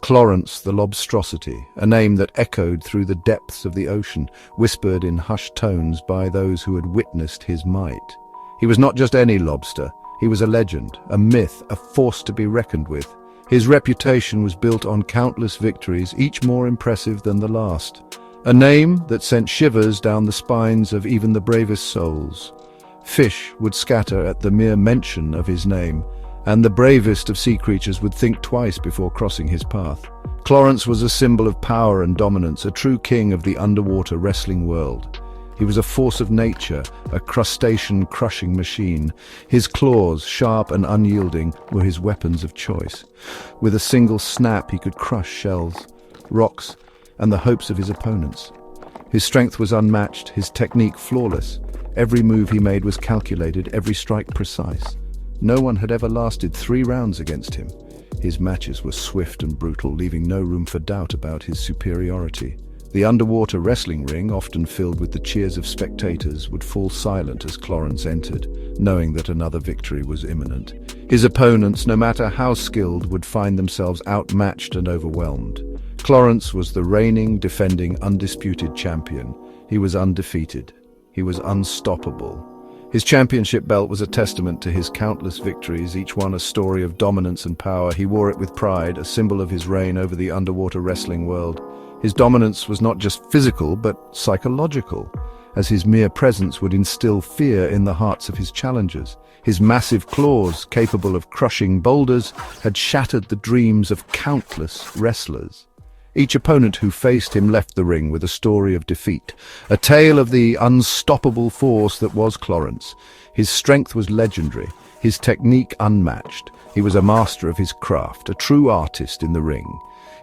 Clawrence the Lobstrocity, a name that echoed through the depths of the ocean, whispered in hushed tones by those who had witnessed his might. He was not just any lobster. He was a legend, a myth, a force to be reckoned with. His reputation was built on countless victories, each more impressive than the last. A name that sent shivers down the spines of even the bravest souls. Fish would scatter at the mere mention of his name, and the bravest of sea creatures would think twice before crossing his path. Clawrence was a symbol of power and dominance, a true king of the underwater wrestling world. He was a force of nature, a crustacean-crushing machine. His claws, sharp and unyielding, were his weapons of choice. With a single snap he could crush shells, rocks, and the hopes of his opponents. His strength was unmatched, his technique flawless. Every move he made was calculated, every strike precise. No one had ever lasted 3 rounds against him. His matches were swift and brutal, leaving no room for doubt about his superiority. The underwater wrestling ring, often filled with the cheers of spectators, would fall silent as Clawrence entered, knowing that another victory was imminent. His opponents, no matter how skilled, would find themselves outmatched and overwhelmed. Clawrence was the reigning, defending, undisputed champion. He was undefeated. He was unstoppable. His championship belt was a testament to his countless victories, each one a story of dominance and power. He wore it with pride, a symbol of his reign over the underwater wrestling world. His dominance was not just physical, but psychological, as his mere presence would instill fear in the hearts of his challengers. His massive claws, capable of crushing boulders, had shattered the dreams of countless wrestlers. Each opponent who faced him left the ring with a story of defeat, a tale of the unstoppable force that was Clawrence. His strength was legendary, his technique unmatched. He was a master of his craft, a true artist in the ring.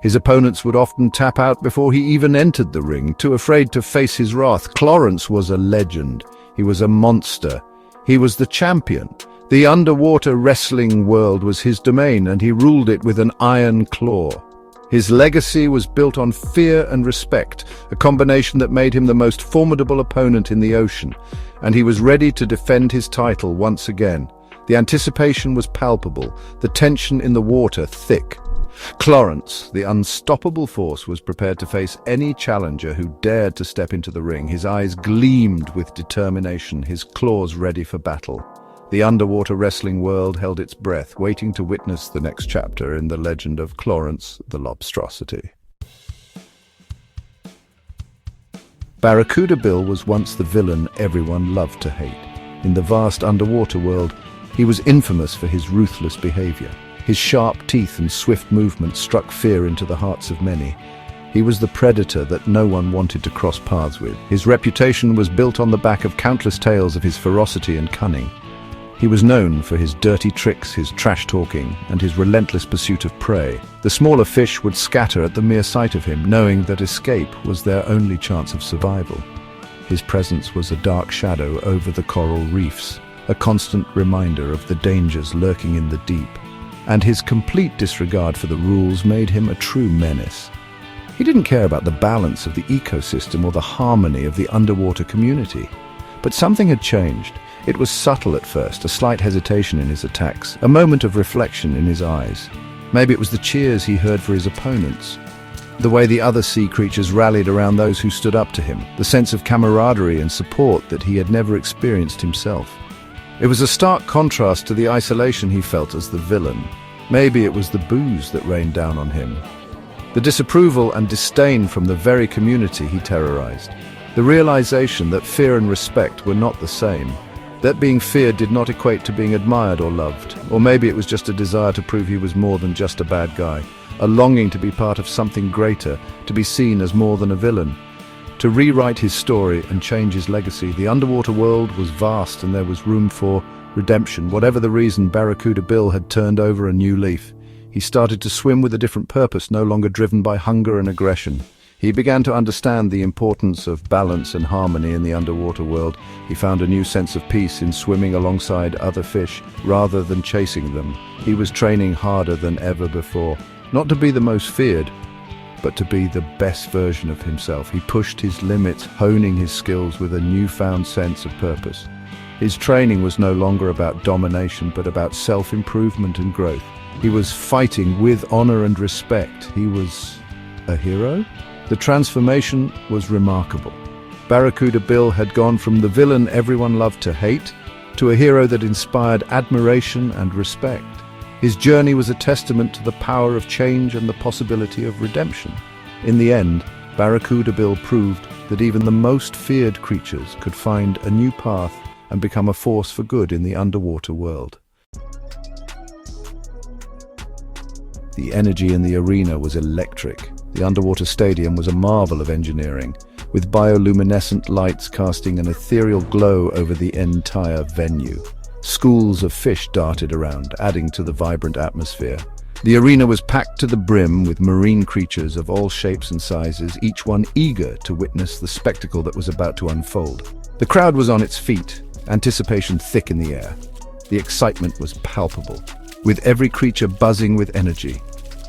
His opponents would often tap out before he even entered the ring, too afraid to face his wrath. Clawrence was a legend. He was a monster. He was the champion. The underwater wrestling world was his domain, and he ruled it with an iron claw. His legacy was built on fear and respect, a combination that made him the most formidable opponent in the ocean, and he was ready to defend his title once again. The anticipation was palpable, the tension in the water thick. Clawrence, the unstoppable force, was prepared to face any challenger who dared to step into the ring. His eyes gleamed with determination, his claws ready for battle. The underwater wrestling world held its breath, waiting to witness the next chapter in the legend of Clawrence the Lobstrocity. Barracuda Bill was once the villain everyone loved to hate. In the vast underwater world, he was infamous for his ruthless behavior. His sharp teeth and swift movement struck fear into the hearts of many. He was the predator that no one wanted to cross paths with. His reputation was built on the back of countless tales of his ferocity and cunning. He was known for his dirty tricks, his trash-talking, and his relentless pursuit of prey. The smaller fish would scatter at the mere sight of him, knowing that escape was their only chance of survival. His presence was a dark shadow over the coral reefs, a constant reminder of the dangers lurking in the deep. And his complete disregard for the rules made him a true menace. He didn't care about the balance of the ecosystem or the harmony of the underwater community. But something had changed. It was subtle at first, a slight hesitation in his attacks, a moment of reflection in his eyes. Maybe it was the cheers he heard for his opponents, the way the other sea creatures rallied around those who stood up to him, the sense of camaraderie and support that he had never experienced himself. It was a stark contrast to the isolation he felt as the villain. Maybe it was the booze that rained down on him, the disapproval and disdain from the very community he terrorized, the realization that fear and respect were not the same, that being feared did not equate to being admired or loved, or maybe it was just a desire to prove he was more than just a bad guy, a longing to be part of something greater, to be seen as more than a villain. To rewrite his story and change his legacy, the underwater world was vast and there was room for redemption. Whatever the reason, Barracuda Bill had turned over a new leaf. He started to swim with a different purpose, no longer driven by hunger and aggression. He began to understand the importance of balance and harmony in the underwater world. He found a new sense of peace in swimming alongside other fish rather than chasing them. He was training harder than ever before, not to be the most feared, but to be the best version of himself. He pushed his limits, honing his skills with a newfound sense of purpose. His training was no longer about domination, but about self-improvement and growth. He was fighting with honor and respect. He was a hero? The transformation was remarkable. Barracuda Bill had gone from the villain everyone loved to hate to a hero that inspired admiration and respect. His journey was a testament to the power of change and the possibility of redemption. In the end, Barracuda Bill proved that even the most feared creatures could find a new path and become a force for good in the underwater world. The energy in the arena was electric. The underwater stadium was a marvel of engineering, with bioluminescent lights casting an ethereal glow over the entire venue. Schools of fish darted around, adding to the vibrant atmosphere. The arena was packed to the brim with marine creatures of all shapes and sizes, each one eager to witness the spectacle that was about to unfold. The crowd was on its feet, anticipation thick in the air. The excitement was palpable, with every creature buzzing with energy.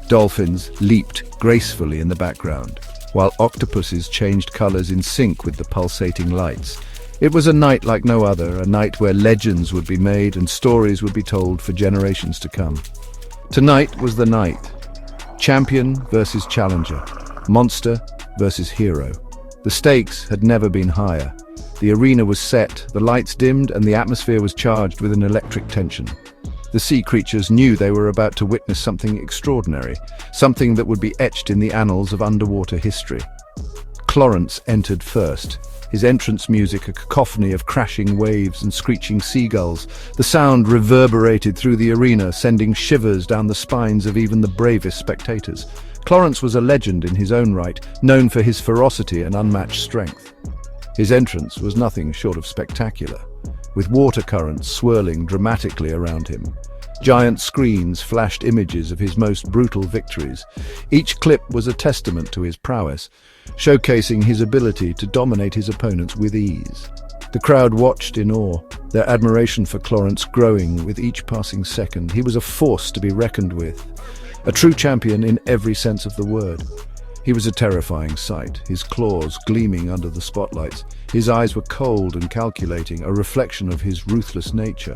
Dolphins leaped gracefully in the background, while octopuses changed colors in sync with the pulsating lights. It was a night like no other, a night where legends would be made and stories would be told for generations to come. Tonight was the night. Champion versus challenger. Monster versus hero. The stakes had never been higher. The arena was set, the lights dimmed, and the atmosphere was charged with an electric tension. The sea creatures knew they were about to witness something extraordinary, something that would be etched in the annals of underwater history. Clawrence entered first. His entrance music a cacophony of crashing waves and screeching seagulls. The sound reverberated through the arena, sending shivers down the spines of even the bravest spectators. Clawrence was a legend in his own right, known for his ferocity and unmatched strength. His entrance was nothing short of spectacular, with water currents swirling dramatically around him. Giant screens flashed images of his most brutal victories. Each clip was a testament to his prowess, showcasing his ability to dominate his opponents with ease. The crowd watched in awe, their admiration for Clawrence growing with each passing second. He was a force to be reckoned with, a true champion in every sense of the word. He was a terrifying sight, his claws gleaming under the spotlights. His eyes were cold and calculating, a reflection of his ruthless nature.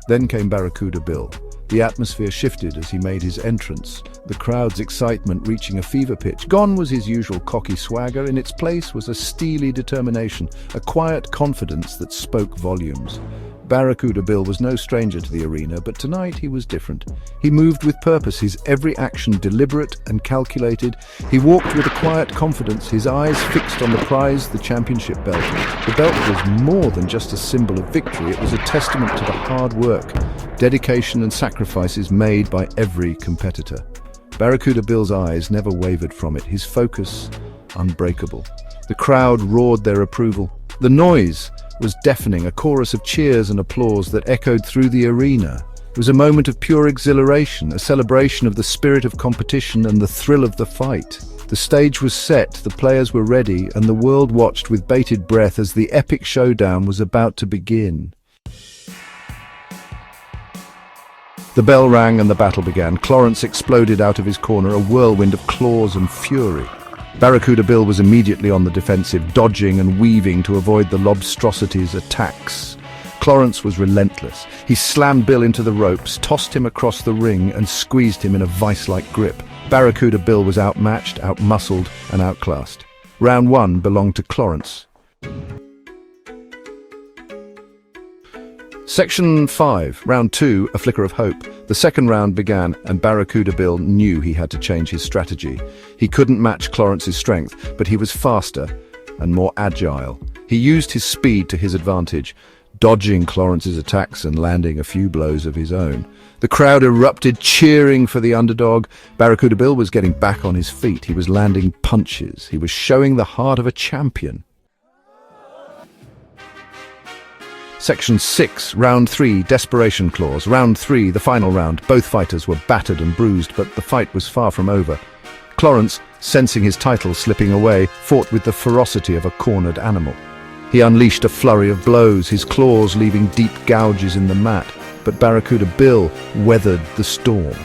Then came Barracuda Bill. The atmosphere shifted as he made his entrance, the crowd's excitement reaching a fever pitch. Gone was his usual cocky swagger. In its place was a steely determination, a quiet confidence that spoke volumes. Barracuda Bill was no stranger to the arena, but tonight he was different. He moved with purpose, his every action deliberate and calculated. He walked with a quiet confidence, his eyes fixed on the prize, the championship belt. The belt was more than just a symbol of victory. It was a testament to the hard work, dedication and sacrifices made by every competitor. Barracuda Bill's eyes never wavered from it, his focus unbreakable. The crowd roared their approval. The noise was deafening, a chorus of cheers and applause that echoed through the arena. It was a moment of pure exhilaration, a celebration of the spirit of competition and the thrill of the fight. The stage was set, the players were ready, and the world watched with bated breath as the epic showdown was about to begin. The bell rang and the battle began. Clawrence exploded out of his corner, a whirlwind of claws and fury. Barracuda Bill was immediately on the defensive, dodging and weaving to avoid the Lobstrocity's attacks. Clawrence was relentless. He slammed Bill into the ropes, tossed him across the ring, and squeezed him in a vice-like grip. Barracuda Bill was outmatched, outmuscled, and outclassed. Round 1 belonged to Clawrence. Section 5, Round 2, A Flicker of Hope. The second round began, and Barracuda Bill knew he had to change his strategy. He couldn't match Clawrence's strength, but he was faster and more agile. He used his speed to his advantage, dodging Clawrence's attacks and landing a few blows of his own. The crowd erupted, cheering for the underdog. Barracuda Bill was getting back on his feet. He was landing punches. He was showing the heart of a champion. Section 6, Round 3, Desperation Claws. Round 3, the final round. Both fighters were battered and bruised, but the fight was far from over. Clawrence, sensing his title slipping away, fought with the ferocity of a cornered animal. He unleashed a flurry of blows, his claws leaving deep gouges in the mat, but Barracuda Bill weathered the storm.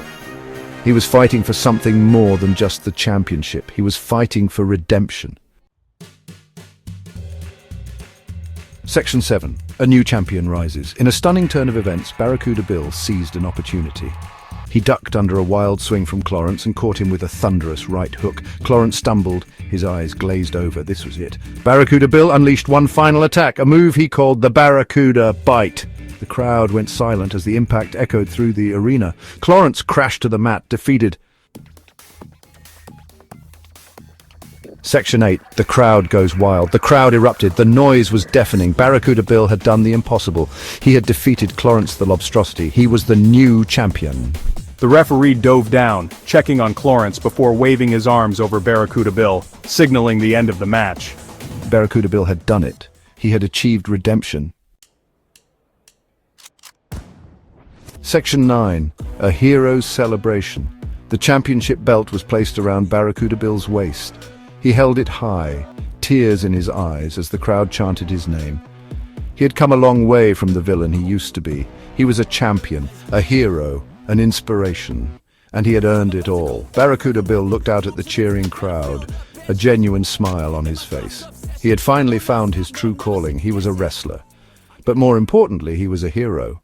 He was fighting for something more than just the championship. He was fighting for redemption. Section 7. A new champion rises. In a stunning turn of events, Barracuda Bill seized an opportunity. He ducked under a wild swing from Clawrence and caught him with a thunderous right hook. Clawrence stumbled, his eyes glazed over. This was it. Barracuda Bill unleashed one final attack, a move he called the Barracuda Bite. The crowd went silent as the impact echoed through the arena. Clawrence crashed to the mat, defeated. Section 8. The crowd goes wild. The crowd erupted. The noise was deafening. Barracuda Bill had done the impossible. He had defeated Clawrence the Lobstrocity. He was the new champion. The referee dove down, checking on Clawrence before waving his arms over Barracuda Bill, signaling the end of the match. Barracuda Bill had done it. He had achieved redemption. Section 9. A hero's celebration. The championship belt was placed around Barracuda Bill's waist. He held it high, tears in his eyes as the crowd chanted his name. He had come a long way from the villain he used to be. He was a champion, a hero, an inspiration, and he had earned it all. Barracuda Bill looked out at the cheering crowd, a genuine smile on his face. He had finally found his true calling. He was a wrestler. But more importantly, he was a hero.